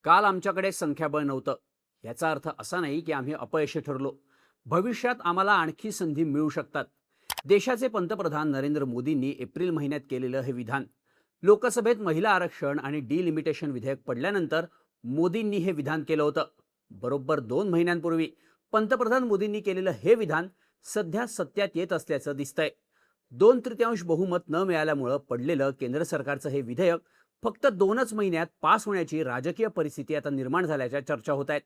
काल आमच्याकडे संख्याबळ नव्हतं. याचा अर्थ असा नाही की आम्ही अपयशी ठरलो. भविष्यात आम्हाला आणखी संधी मिळू शकतात. देशाचे पंतप्रधान नरेंद्र मोदींनी एप्रिल महिन्यात केलेलं हे विधान, लोकसभेत महिला आरक्षण आणि डिलिमिटेशन विधेयक पडल्यानंतर मोदींनी हे विधान केलं होतं. बरोबर 2 महिन्यांपूर्वी पंतप्रधान मोदींनी केलेलं हे विधान सध्या सत्यात येत असल्याचं दिसतंय. 2/3 बहुमत न मिळाल्यामुळं पडलेलं केंद्र सरकारचं हे विधेयक फक्त 2च महिन्यात पास होण्याची राजकीय परिस्थिती आता निर्माण झाल्याच्या चर्चा होत आहेत.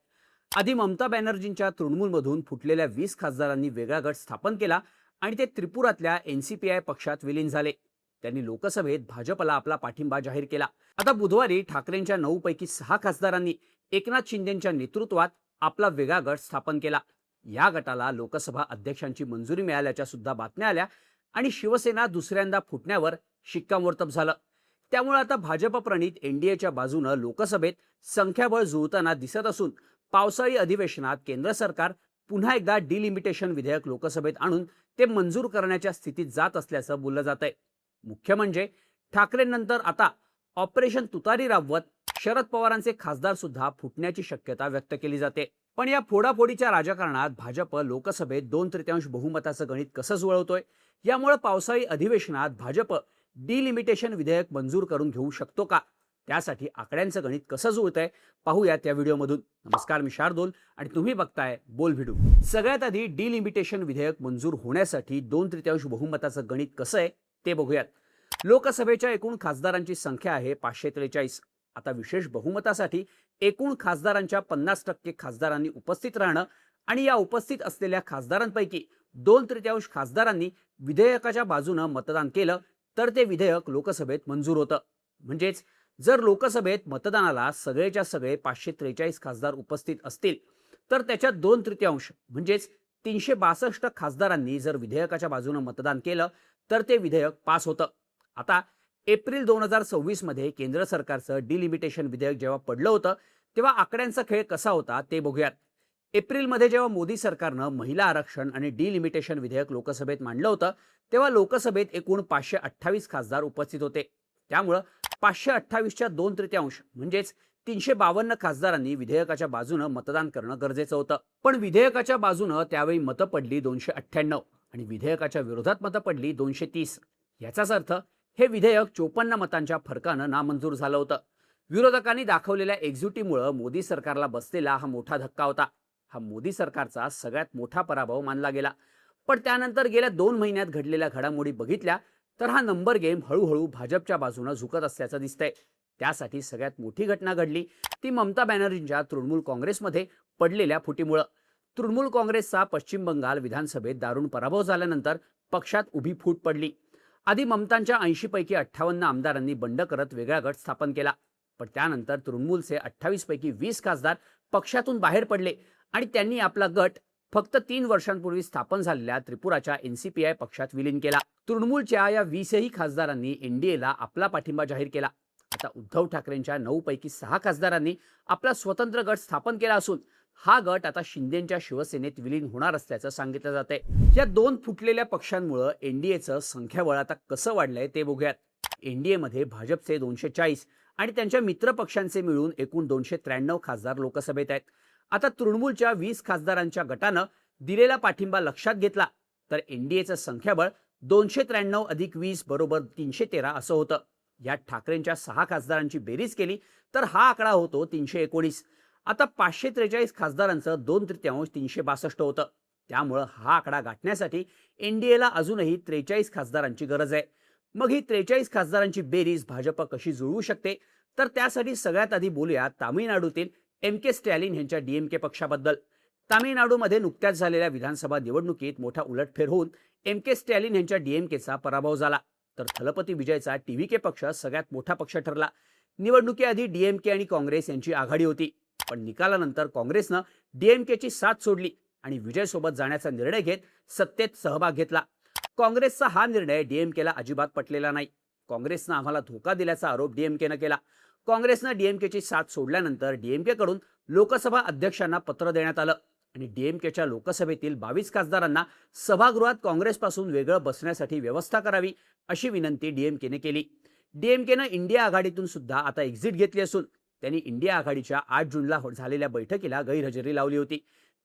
आधी ममता बॅनर्जींच्या तृणमूलमधून फुटलेल्या 20 खासदारांनी वेगळा गट स्थापन केला आणि ते त्रिपुरातल्या NCPI पक्षात विलीन झाले. त्यांनी लोकसभेत भाजपला आपला पाठिंबा जाहीर केला. आता बुधवारी ठाकरेंच्या 9 पैकी 6 खासदारांनी एकनाथ शिंदेंच्या नेतृत्वात आपला वेगळा गट स्थापन केला. या गटाला लोकसभा अध्यक्षांची मंजुरी मिळाल्याच्या सुद्धा बातम्या आल्या आणि शिवसेना दुसऱ्यांदा फुटण्यावर शिक्कामोर्तब झालं. त्यामुळे आता भाजप प्रणित NDAच्या बाजूनं लोकसभेत संख्याबळ जुळताना दिसत असून पावसाळी अधिवेशनात केंद्र सरकार पुन्हा एकदा डिलिमिटेशन विधेयक लोकसभेत आणून ते मंजूर करण्याच्या स्थितीत जात असल्याचं बोललं जात आहे. मुख्य म्हणजे ठाकरेंनंतर आता ऑपरेशन तुतारी राबवत शरद पवारांचे खासदार सुद्धा फुटण्याची शक्यता व्यक्त केली जाते. पण या फोडाफोडीच्या राजकारणात भाजप लोकसभेत 2/3 बहुमताचं गणित कसं जुळवतोय, यामुळे पावसाळी अधिवेशनात भाजप डिलिमिटेशन विधेयक मंजूर करून घेऊ शकतो का, त्यासाठी आकड्यांचं गणित कसं जुळतंय पाहूयात या व्हिडिओमधून. नमस्कार, मी शार्दूल आणि तुम्ही बघताय बोल व्हिडिओ. सगळ्यात आधी डिलिमिटेशन विधेयक मंजूर होण्यासाठी 2/3 बहुमताचं गणित कसं आहे ते बघूयात. लोकसभेच्या एकूण खासदारांची संख्या आहे 543. आता विशेष बहुमतासाठी एकूण खासदारांच्या 50% खासदारांनी उपस्थित राहणं आणि या उपस्थित असलेल्या खासदारांपैकी 2/3 खासदारांनी विधेयकाच्या बाजूनं मतदान केलं तर ते विधेयक लोकसभेत मंजूर होतं. म्हणजेच जर लोकसभेत मतदानाला सगळेच्या सगळे 543 खासदार उपस्थित असतील तर त्याच्यात 2/3 म्हणजेच 362 खासदारांनी जर विधेयकाच्या बाजूनं मतदान केलं तर ते विधेयक पास होतं. आता एप्रिल 2024 मध्ये केंद्र सरकारचं डिलिमिटेशन विधेयक जेव्हा पडलं होतं तेव्हा आकड्यांचा खेळ कसा होता ते बघूयात. एप्रिलमध्ये जेव्हा मोदी सरकारनं महिला आरक्षण आणि डिलिमिटेशन विधेयक लोकसभेत मांडलं होतं तेव्हा लोकसभेत एकूण 528 खासदार उपस्थित होते. त्यामुळं 528च्या 2/3 म्हणजेच 352 खासदारांनी विधेयकाच्या बाजूनं मतदान करणं गरजेचं होतं. पण विधेयकाच्या बाजूनं त्यावेळी मतं पडली 298 आणि विधेयकाच्या विरोधात मतं पडली 230. याचाच अर्थ हे विधेयक 54 मतांच्या फरकानं नामंजूर झालं होतं. विरोधकांनी दाखवलेल्या एकजुटीमुळे मोदी सरकारला बसलेला हा मोठा धक्का होता. हा मोदी सरकारचा सगळ्यात मोठा पराभव मानला गेला. पण त्यानंतर गेल्या 2 महिन्यात घडलेल्या घडामोडी बघितल्या तर हा नंबर गेम हळूहळू भाजपच्या बाजूनं झुकत असल्याचं दिसतंय. त्यासाठी सगळ्यात मोठी घटना घडली ती ममता बॅनर्जींच्या तृणमूल काँग्रेसमध्ये पडलेल्या फुटीमुळं. तृणमूल काँग्रेसचा पश्चिम बंगाल विधानसभेत दारुण पराभव झाल्यानंतर पक्षात उभी फूट पडली. आधी ममतांच्या 80 पैकी 58 आमदारांनी बंड करत वेगळा गट स्थापन केला. पण त्यानंतर तृणमूलचे 28 पैकी 20 खासदार पक्षातून बाहेर पडले आणि त्यांनी आपला गट फक्त 3 वर्षांपूर्वी स्थापन झालेल्या त्रिपुराच्या NCPI पक्षात विलीन केला. तृणमूलच्या या 20ही खासदारांनी NDAला आपला पाठिंबा जाहीर केला. आता उद्धव ठाकरेंच्या 9 पैकी 6 खासदारांनी आपला स्वतंत्र गट स्थापन केला असून हा गट आता शिंदेंच्या शिवसेनेत विलीन होणार असल्याचं सांगितलं जातंय. या 2 फुटलेल्या पक्षांमुळे NDAचं संख्याबळ आता कसं वाढलंय ते बघूयात. NDAमध्ये भाजपचे 240 आणि त्यांच्या मित्र पक्षांचे मिळून एकूण 293 खासदार लोकसभेत आहेत. आता तृणमूलच्या 20 खासदारांच्या गटानं दिलेला पाठिंबा लक्षात घेतला तर NDAचं संख्याबळ 293 अधिक 20 बरोबर 313 असं होतं. यात ठाकरेंच्या 6 खासदारांची बेरीज केली तर हा आकडा होतो 319. आता 543 खासदारांचं 2/3 362 होतं. त्यामुळं हा आकडा गाठण्यासाठी NDAला अजूनही 43 खासदारांची गरज आहे. मग ही 43 खासदारांची बेरीज भाजप कशी जुळवू शकते तर त्यासाठी सगळ्यात आधी बोलूया तामिळनाडूतील MK स्टॅलिन यांच्या DMK पक्षाबद्दल. तामिळनाडूमध्ये नुकत्याच झालेल्या विधानसभा निवडणुकीत मोठा उलटफेर होऊन MK स्टॅलिन यांच्या DMKचा पराभव झाला तर थलपती विजयचा TVK पक्ष सगळ्यात मोठा पक्ष ठरला. निवडणुकीआधी DMK आणि काँग्रेस यांची आघाडी होती. पण निकालानंतर काँग्रेसनं DMKची साथ सोडली आणि विजयसोबत जाण्याचा निर्णय घेत सत्तेत सहभाग घेतला. काँग्रेसचा हा निर्णय DMKला अजिबात पटलेला नाही. काँग्रेसनं आम्हाला धोका दिल्याचा आरोप DMKनं केला. काँग्रेसनं DMKची साथ सोडल्यानंतर DMK कडून लोकसभा अध्यक्षांना पत्र देण्यात आलं आणि DMKच्या लोकसभेतील 22 खासदारांना सभागृहात काँग्रेसपासून वेगळं बसण्यासाठी व्यवस्था करावी अशी विनंती DMKने केली. DMKनं इंडिया आघाडीतून सुद्धा आता एक्झिट घेतली असून त्यांनी इंडिया आघाडीच्या 8 जूनला झालेल्या बैठकीला गैरहजेरी लावली होती.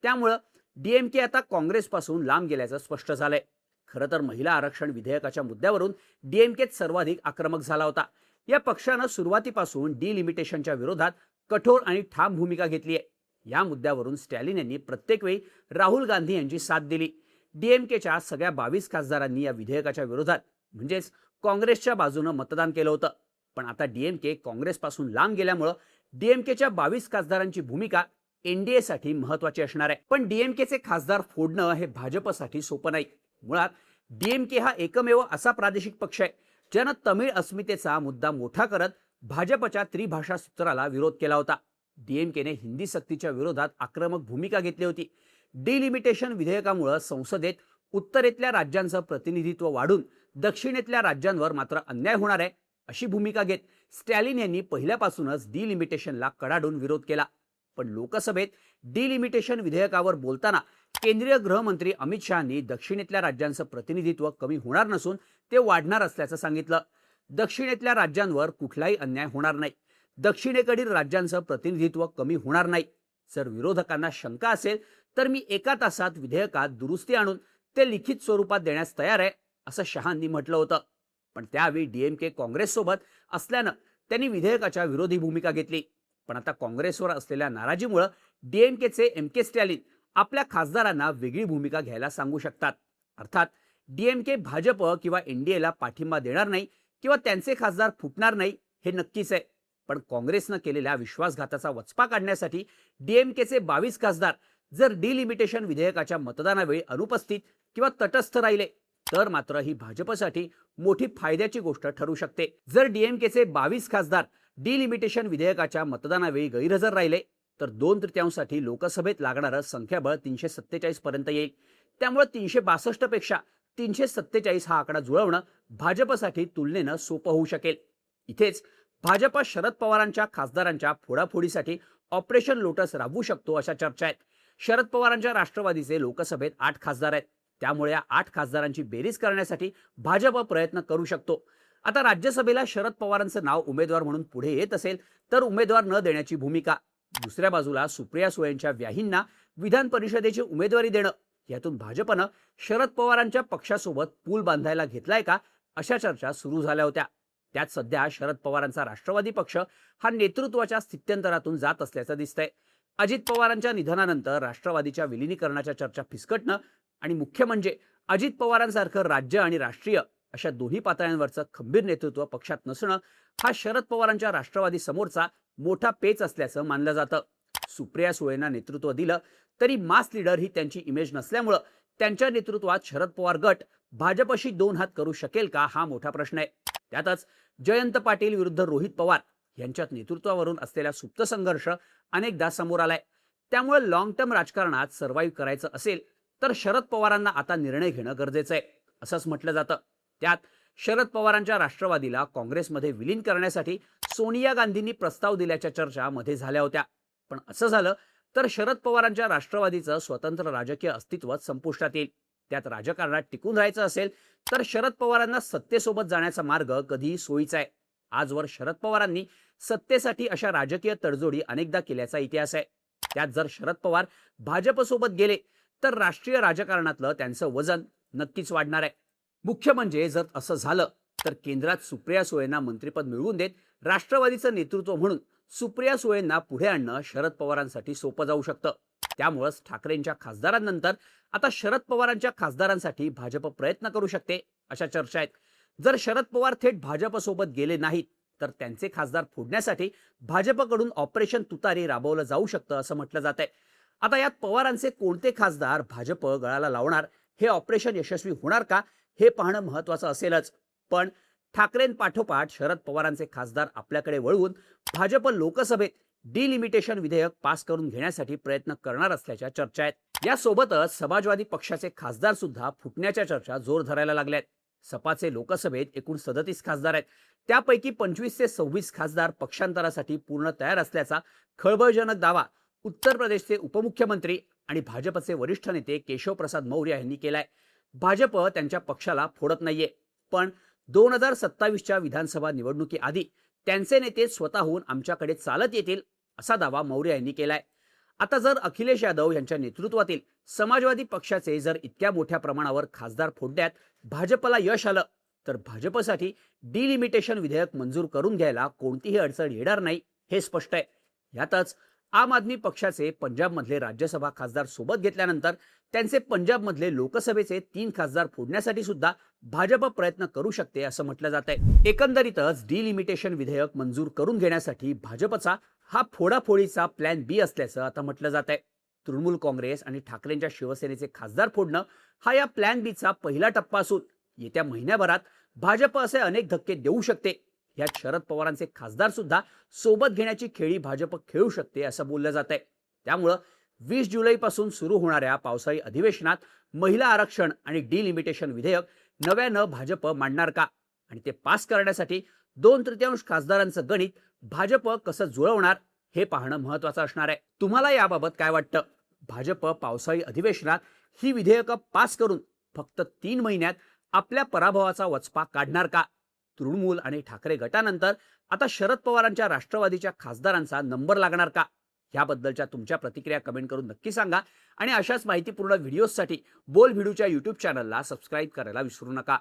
त्यामुळं डीएमके आता काँग्रेसपासून लांब गेल्याचं स्पष्ट झालंय. खरं तर महिला आरक्षण विधेयकाच्या मुद्द्यावरून डीएमकेच सर्वाधिक आक्रमक झाला होता. या पक्षानं सुरुवातीपासून डिलिमिटेशनच्या विरोधात कठोर आणि ठाम भूमिका घेतली आहे. या मुद्द्यावरून स्टॅलिन यांनी प्रत्येक वेळी राहुल गांधी यांची साथ दिली. डीएमकेच्या सगळ्या 22 खासदारांनी या विधेयकाच्या विरोधात म्हणजेच काँग्रेसच्या बाजूनं मतदान केलं होतं. पण आता डीएमके काँग्रेसपासून लांब गेल्यामुळं डीएमकेच्या 22 खासदारांची भूमिका एनडीएसाठी महत्त्वाची असणार आहे. पण डीएमकेचे खासदार फोडणं हे भाजपसाठी सोपं नाही. मुळात डीएमके हा एकमेव असा प्रादेशिक पक्ष आहे ज्यानं तमिळ अस्मितेचा मुद्दा मोठा करत भाजपच्या त्रिभाषा सूत्राला विरोध केला होता. डीएमकेने हिंदी सक्तीच्या विरोधात आक्रमक भूमिका घेतली होती. डिलिमिटेशन विधेयकामुळे संसदेत उत्तरेतल्या राज्यांचं प्रतिनिधित्व वाढून दक्षिणेतल्या राज्यांवर मात्र अन्याय होणार आहे अशी भूमिका घेत स्टॅलिन यांनी पहिल्यापासूनच डिलिमिटेशनला कडाडून विरोध केला. पण लोकसभेत डिलिमिटेशन विधेयकावर बोलताना केंद्रीय गृहमंत्री अमित शहानी दक्षिणेतल्या राज्यांचं प्रतिनिधित्व कमी होणार नसून ते वाढणार असल्याचं सांगितलं. दक्षिणेतल्या राज्यांवर कुठलाही अन्याय होणार नाही. दक्षिणेकडील राज्यांचं प्रतिनिधित्व कमी होणार नाही. जर विरोधकांना शंका असेल तर मी 1 तासात विधेयकात दुरुस्ती आणून ते लिखित स्वरूपात देण्यास तयार आहे असं शहांनी म्हटलं होतं. पण त्यावेळी डीएमके काँग्रेससोबत असल्यानं त्यांनी विधेयकाच्या विरोधी भूमिका घेतली. पण आता काँग्रेसवर असलेल्या नाराजीमुळे डीएमकेचे एम.के. स्टॅलिन आपल्या खासदारांना वेगळी भूमिका घ्यायला सांगू शकतात. अर्थात डीएमके भाजप किंवा एनडीएला पाठिंबा देणार नाही किंवा त्यांचे खासदार फुटणार नाही हे नक्कीच आहे. पण काँग्रेसनं केलेल्या विश्वासघाताचा वचपा काढण्यासाठी डीएमकेचे 22 खासदार जर डिलिमिटेशन विधेयकाच्या मतदानावेळी अनुपस्थित किंवा तटस्थ राहिले तर मात्र ही भाजपसाठी मोठी फायद्याची गोष्ट ठरू शकते. जर डीएमकेचे 22 खासदार डिलिमिटेशन विधेयकाच्या मतदानावेळी गैरहजर राहिले तर 2/3 लोकसभेत लागणारं संख्याबळ 347 पर्यंत येईल. त्यामुळे 362 पेक्षा 347 हा आकडा जुळवणं भाजपसाठी तुलनेनं सोपं होऊ शकेल. इथेच भाजप शरद पवारांच्या खासदारांच्या फोडाफोडीसाठी ऑपरेशन लोटस राबवू शकतो अशा चर्चा आहेत. शरद पवारांच्या राष्ट्रवादीचे लोकसभेत 8 खासदार आहेत. त्यामुळे या 8 खासदारांची बेरीज करण्यासाठी भाजप प्रयत्न करू शकतो. आता राज्यसभेला शरद पवारांचं नाव उमेदवार म्हणून पुढे येत असेल तर उमेदवार न देण्याची भूमिका, दुसऱ्या बाजूला सुप्रिया सुळेंच्या व्याहींना विधान परिषदेची उमेदवारी देणं, यातून भाजपनं शरद पवारांच्या पक्षासोबत पूल बांधायला घेतलाय का अशा चर्चा सुरू झाल्या होत्या. त्यात सध्या शरद पवारांचा राष्ट्रवादी पक्ष हा नेतृत्वाच्या स्थित्यंतरातून जात असल्याचं दिसतंय. अजित पवारांच्या निधनानंतर राष्ट्रवादीच्या विलिनीकरणाच्या चर्चा फिसकटणं आणि मुख्य म्हणजे अजित पवारांसारखं राज्य आणि राष्ट्रीय अशा दोन्ही पातळ्यांवरचं खंबीर नेतृत्व पक्षात नसणं हा शरद पवारांच्या राष्ट्रवादी समोरचा मोठा पेच असल्याचं मानलं जातं. सुप्रिया सुळेंना नेतृत्व दिलं तरी मास लीडर ही त्यांची इमेज नसल्यामुळं त्यांच्या नेतृत्वात शरद पवार गट भाजपशी 2 हात करू शकेल का हा मोठा प्रश्न आहे. त्यातच जयंत पाटील विरुद्ध रोहित पवार यांच्यात नेतृत्वावरून असलेला सुप्त संघर्ष अनेकदा समोर आलाय. त्यामुळे लॉंग टर्म राजकारणात सर्व्हाइव्ह करायचं असेल तर शरद पवारांना आता निर्णय घेणं गरजेचं आहे असंच म्हटलं जातं. त्यात शरद पवारांच्या राष्ट्रवादीला काँग्रेसमध्ये विलीन करण्यासाठी सोनिया गांधींनी प्रस्ताव दिल्याच्या चर्चा मध्ये झाल्या होत्या. पण असं झालं तर शरद पवारांच्या राष्ट्रवादीचं स्वतंत्र राजकीय अस्तित्वच संपुष्टात येईल. त्यात राजकारणात टिकून राहायचं असेल तर शरद पवारांना सत्तेसोबत जाण्याचा मार्ग कधीही सोयीचा आहे. आजवर शरद पवारांनी सत्तेसाठी अशा राजकीय तडजोडी अनेकदा केल्याचा इतिहास आहे. त्यात जर शरद पवार भाजपसोबत गेले तर राष्ट्रीय राजकारणातलं त्यांचं वजन नक्कीच वाढणार आहे. मुख्य म्हणजे जर असं झालं तर केंद्रात सुप्रिया सुळेंना मंत्रिपद मिळवून देत राष्ट्रवादीचं नेतृत्व म्हणून सुप्रिया सुळेंना पुढे आणणं शरद पवारांसाठी सोपं जाऊ शकतं. त्यामुळेच ठाकरेंच्या खासदारांनंतर आता शरद पवारांच्या खासदारांसाठी भाजप प्रयत्न करू शकते अशा चर्चा आहेत. जर शरद पवार थेट भाजपसोबत गेले नाहीत तर त्यांचे खासदार फोडण्यासाठी भाजपकडून ऑपरेशन तुतारी राबवलं जाऊ शकतं असं म्हटलं जात आहे. आता यात पवारांचे कोणते खासदार भाजप गळाला लावणार, हे ऑपरेशन यशस्वी होणार का हे पाहणं महत्त्वाचं असेलच. पण ठाकरेंपाठोपाठ शरद पवारांचे खासदार आपल्याकडे वळवून भाजप लोकसभेत डिलिमिटेशन विधेयक पास करून घेण्यासाठी प्रयत्न करणार असल्याच्या चर्चा आहेत. यासोबतच समाजवादी पक्षाचे खासदार सुद्धा फुटण्याच्या चर्चा जोर धरायला लागल्यात. सपाचे लोकसभेत एकूण 37 खासदार आहेत. त्यापैकी 25 ते 26 खासदार पक्षांतरासाठी पूर्ण तयार असल्याचा खळबळजनक दावा उत्तर प्रदेशचे उपमुख्यमंत्री आणि भाजपचे वरिष्ठ नेते केशव प्रसाद मौर्य यांनी केलाय. भाजप त्यांच्या पक्षाला फोडत नाहीये, पण 2027च्या विधानसभा निवडणुकीआधी त्यांचे नेते स्वतःहून आमच्याकडे चालत येतील असा दावा मौर्य यांनी केलाय. आता जर अखिलेश यादव यांच्या नेतृत्वातील समाजवादी पक्षाचे जर इतक्या मोठ्या प्रमाणावर खासदार फोडण्यात भाजपला यश आलं तर भाजपसाठी डिलिमिटेशन विधेयक मंजूर करून घ्यायला कोणतीही अडचण येणार नाही हे स्पष्ट आहे. यातच आम आदमी पक्षाचे पंजाबमधले राज्यसभा खासदार सोबत घेतल्यानंतर त्यांचे पंजाबमधले लोकसभेचे 3 खासदार फोडण्यासाठी सुद्धा भाजप प्रयत्न करू शकते असं म्हटलं जात आहे. एकंदरीतच डिलिमिटेशन विधेयक मंजूर करून घेण्यासाठी भाजपचा हा फोडाफोडीचा प्लॅन बी असल्याचं आता म्हटलं जात आहे. तृणमूल काँग्रेस आणि ठाकरेंच्या शिवसेनेचे खासदार फोडणं हा या प्लॅन बीचा पहिला टप्पा असून येत्या महिन्याभरात भाजप असे अनेक धक्के देऊ शकते. यात शरद पवारांचे खासदार सुद्धा सोबत घेण्याची खेळी भाजप खेळू शकते असं बोललं जात आहे. त्यामुळं 20 जुलैपासून सुरू होणाऱ्या पावसाळी अधिवेशनात महिला आरक्षण आणि डिलिमिटेशन विधेयक नव्यानं भाजप मांडणार का आणि ते पास करण्यासाठी 2/3 खासदारांचं गणित भाजप कसं जुळवणार हे पाहणं महत्त्वाचं असणार आहे. तुम्हाला याबाबत काय वाटतं? भाजप पावसाळी अधिवेशनात ही विधेयकं पास करून फक्त 3 महिन्यात आपल्या पराभवाचा वचपा काढणार का? तृणमूल आणि ठाकरे गटानंतर आता शरद पवारांच्या राष्ट्रवादीच्या खासदारांचा नंबर लागणार का? याबद्दलच्या तुमच्या प्रतिक्रिया कमेंट करून नक्की सांगा आणि अशाच माहितीपूर्ण व्हिडिओजसाठी बोल भिडूच्या YouTube चॅनलला सबस्क्राईब करायला विसरू नका.